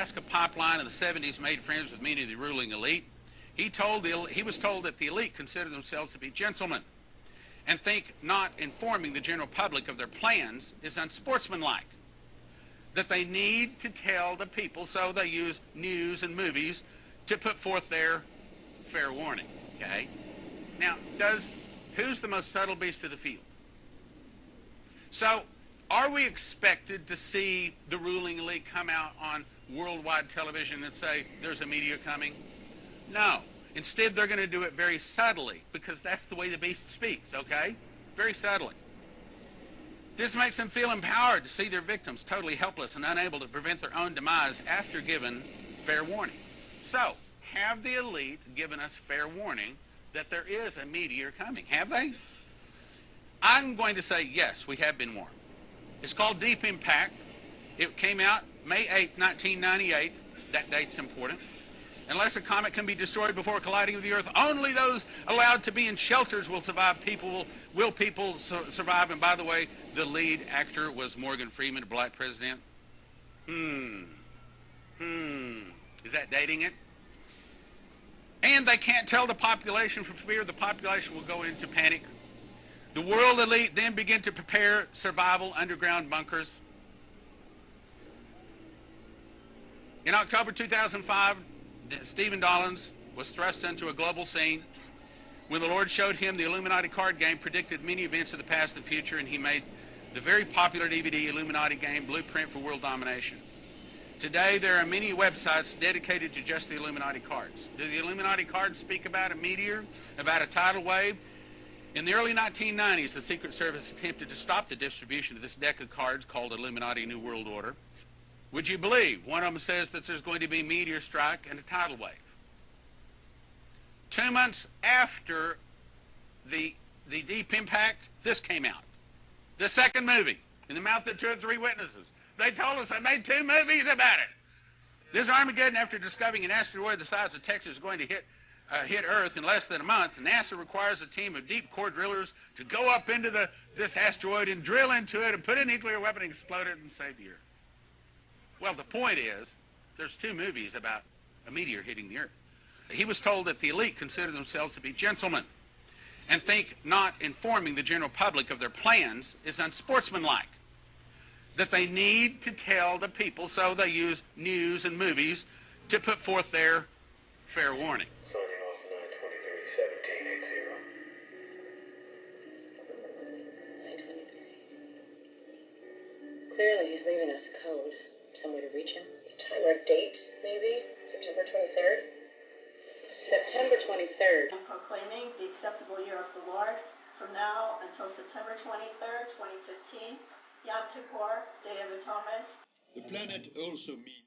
Alaska Pipeline in the 70s made friends with many of the ruling elite. He was told that the elite consider themselves to be gentlemen and think not informing the general public of their plans is unsportsmanlike, that they need to tell the people, so they use news and movies to put forth their fair warning. Okay? Now, who's the most subtle beast of the field? So, are we expected to see the ruling elite come out on worldwide television and say, there's a meteor coming? No. Instead, they're going to do it very subtly, because that's the way the beast speaks, okay? Very subtly. This makes them feel empowered to see their victims totally helpless and unable to prevent their own demise after given fair warning. So, have the elite given us fair warning that there is a meteor coming? Have they? I'm going to say yes, we have been warned. It's called Deep Impact. It came out May 8, 1998. That date's important. Unless a comet can be destroyed before colliding with the Earth, only those allowed to be in shelters will survive. Will people survive? And by the way, the lead actor was Morgan Freeman, a black president. Is that dating it? And they can't tell the population for fear the population will go into panic. The world elite then begin to prepare survival underground bunkers. In October 2005, Stephen Dollins was thrust into a global scene. When the Lord showed him the Illuminati card game, predicted many events of the past and future, and he made the very popular DVD Illuminati game Blueprint for World Domination. Today, there are many websites dedicated to just the Illuminati cards. Do the Illuminati cards speak about a meteor, about a tidal wave? In the early 1990s, the Secret Service attempted to stop the distribution of this deck of cards called Illuminati New World Order. Would you believe one of them says that there's going to be a meteor strike and a tidal wave? 2 months after the Deep Impact, this came out. The second movie, In the Mouth of Two or Three Witnesses. They told us they made 2 movies about it. This Armageddon, after discovering an asteroid the size of Texas is going to hit Earth in less than a month, NASA requires a team of deep core drillers to go up into this asteroid and drill into it and put a nuclear weapon and explode it and save the Earth. Well, the point is, there's 2 movies about a meteor hitting the Earth. He was told that the elite consider themselves to be gentlemen and think not informing the general public of their plans is unsportsmanlike, that they need to tell the people, so they use news and movies to put forth their fair warning. Signing off 9/23/1780. Clearly, he's leaving us a code. Some way to reach him. Time or date, maybe? September 23rd? September 23rd. I'm proclaiming the acceptable year of the Lord from now until September 23rd, 2015, Yom Kippur, Day of Atonement. The planet also means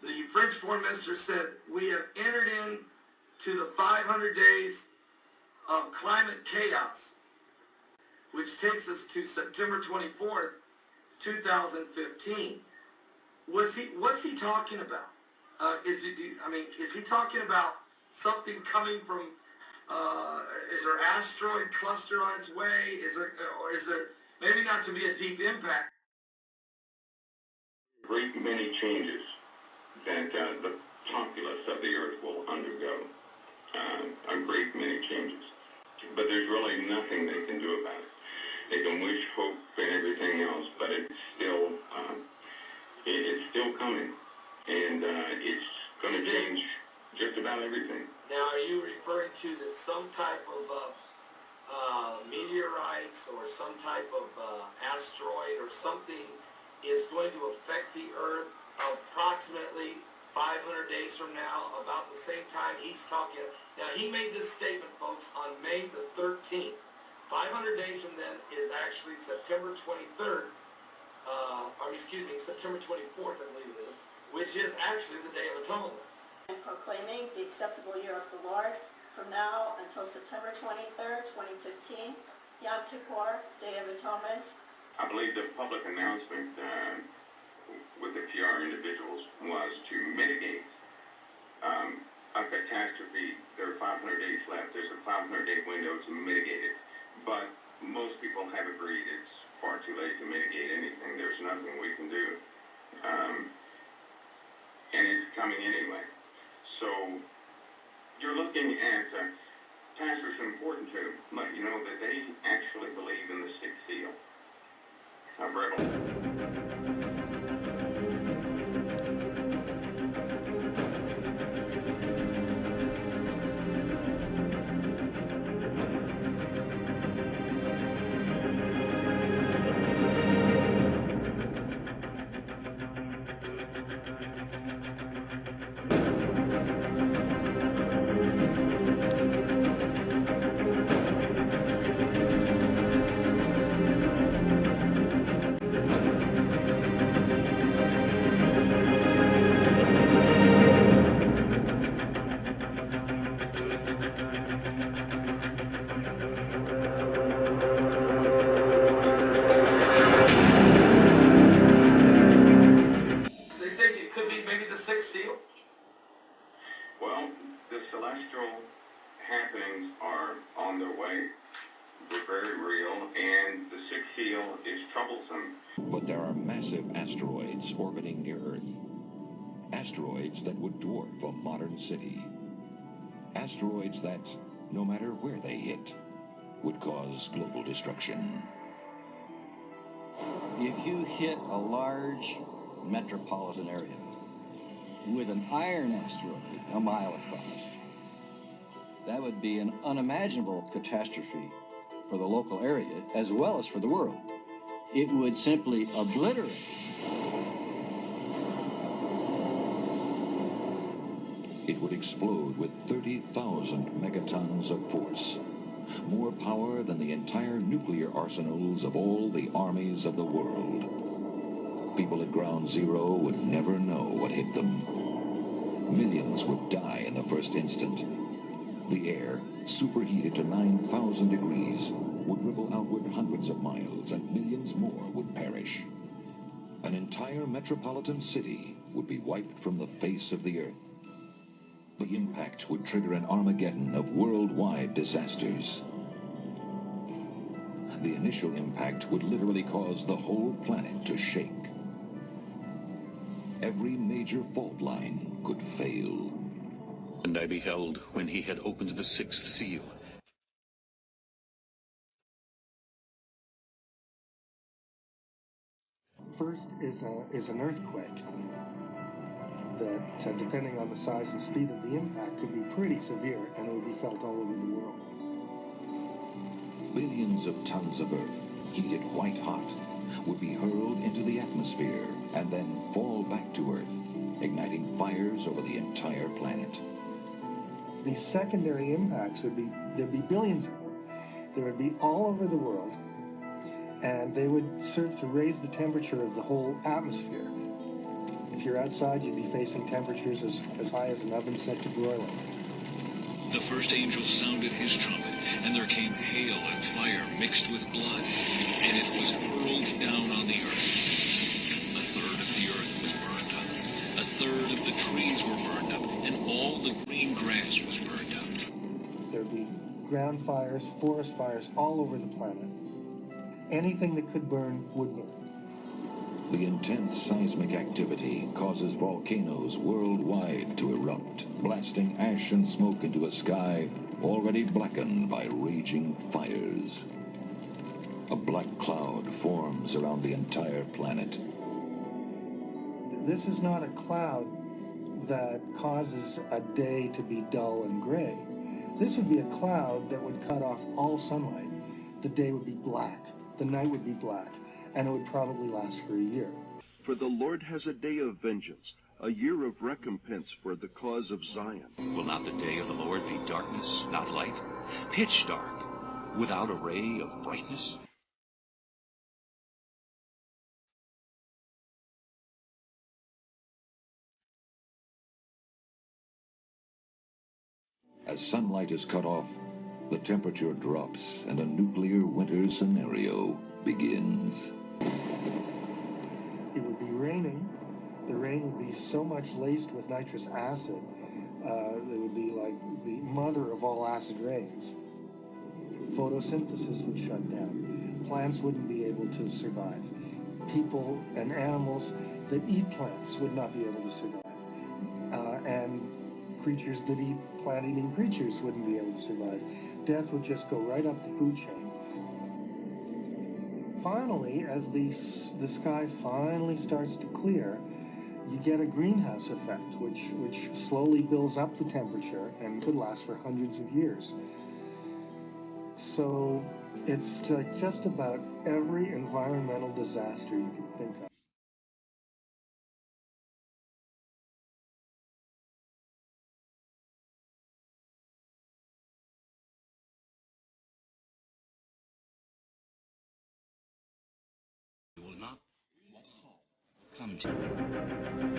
the French Foreign Minister said, we have entered into the 500 days of climate chaos, which takes us to September 24th, 2015. What's he talking about? Is he talking about something coming from, is there asteroid cluster on its way? Or is there maybe not to be a deep impact? Great many changes that the populace of the Earth will undergo. A great many changes. But there's really nothing they can do about it. They can wish, hope, and everything else, but it's still coming. And it's going to change just about everything. Now, are you referring to that some type of meteorites or some type of asteroid or something is going to affect the Earth approximately 500 days from now, about the same time he's talking? Now, he made this statement, folks, on May the 13th 500 days from then is actually September 23rd, September 24th, I believe it is, which is actually the Day of Atonement. And proclaiming the acceptable year of the Lord from now until September 23rd, 2015, Yom Kippur, Day of Atonement. I believe the public announcement with the PR individuals was to mitigate a catastrophe. There are 500 days left. There's a 500-day window to mitigate it. But most people have agreed it's far too late to mitigate anything. There's nothing we can do. And it's coming anyway. So you're looking at, Pastor, it's important to let you know that they actually believe in the sixth seal of Revelation. Well, the celestial happenings are on their way. They're very real, and the sixth seal is troublesome. But there are massive asteroids orbiting near Earth. Asteroids that would dwarf a modern city. Asteroids that, no matter where they hit, would cause global destruction. If you hit a large metropolitan area with an iron asteroid a mile across, that would be an unimaginable catastrophe for the local area as well as for the world. It would simply obliterate. It would explode with 30,000 megatons of force. More power than the entire nuclear arsenals of all the armies of the world. People at ground zero would never know what hit them. Millions would die in the first instant. The air, superheated to 9,000 degrees, would ripple outward hundreds of miles, and millions more would perish. An entire metropolitan city would be wiped from the face of the earth. The impact would trigger an Armageddon of worldwide disasters. The initial impact would literally cause the whole planet to shake. Every major fault line could fail. And I beheld when he had opened the sixth seal. First is an earthquake that, depending on the size and speed of the impact, could be pretty severe, and it would be felt all over the world. Billions of tons of Earth, heated white hot, would be hurled into the atmosphere and then fall back to Earth, igniting fires over the entire planet. These secondary impacts there'd be billions of them. They would be all over the world, and they would serve to raise the temperature of the whole atmosphere. If you're outside, you'd be facing temperatures as high as an oven set to broiling. The first angel sounded his trumpet, and there came hail and fire mixed with blood, and it was hurled down on the earth. A third of the earth was burned up, a third of the trees were burned up, and all the green grass was burned up. There'd be ground fires, forest fires all over the planet. Anything that could burn would burn. The intense seismic activity causes volcanoes worldwide to erupt, blasting ash and smoke into a sky already blackened by raging fires. A black cloud forms around the entire planet. This is not a cloud that causes a day to be dull and gray. This would be a cloud that would cut off all sunlight. The day would be black, the night would be black, and it would probably last for a year. For the Lord has a day of vengeance, a year of recompense for the cause of Zion. Will not the day of the Lord be darkness, not light? Pitch dark, without a ray of brightness? As sunlight is cut off, the temperature drops and a nuclear winter scenario begins. It would be raining. The rain would be so much laced with nitrous acid, it would be like the mother of all acid rains. Photosynthesis would shut down. Plants wouldn't be able to survive. People and animals that eat plants would not be able to survive. And creatures that eat plant-eating creatures wouldn't be able to survive. Death would just go right up the food chain. Finally, as the sky finally starts to clear, you get a greenhouse effect, which slowly builds up the temperature and could last for hundreds of years. So it's just about every environmental disaster you can think of. Will not come to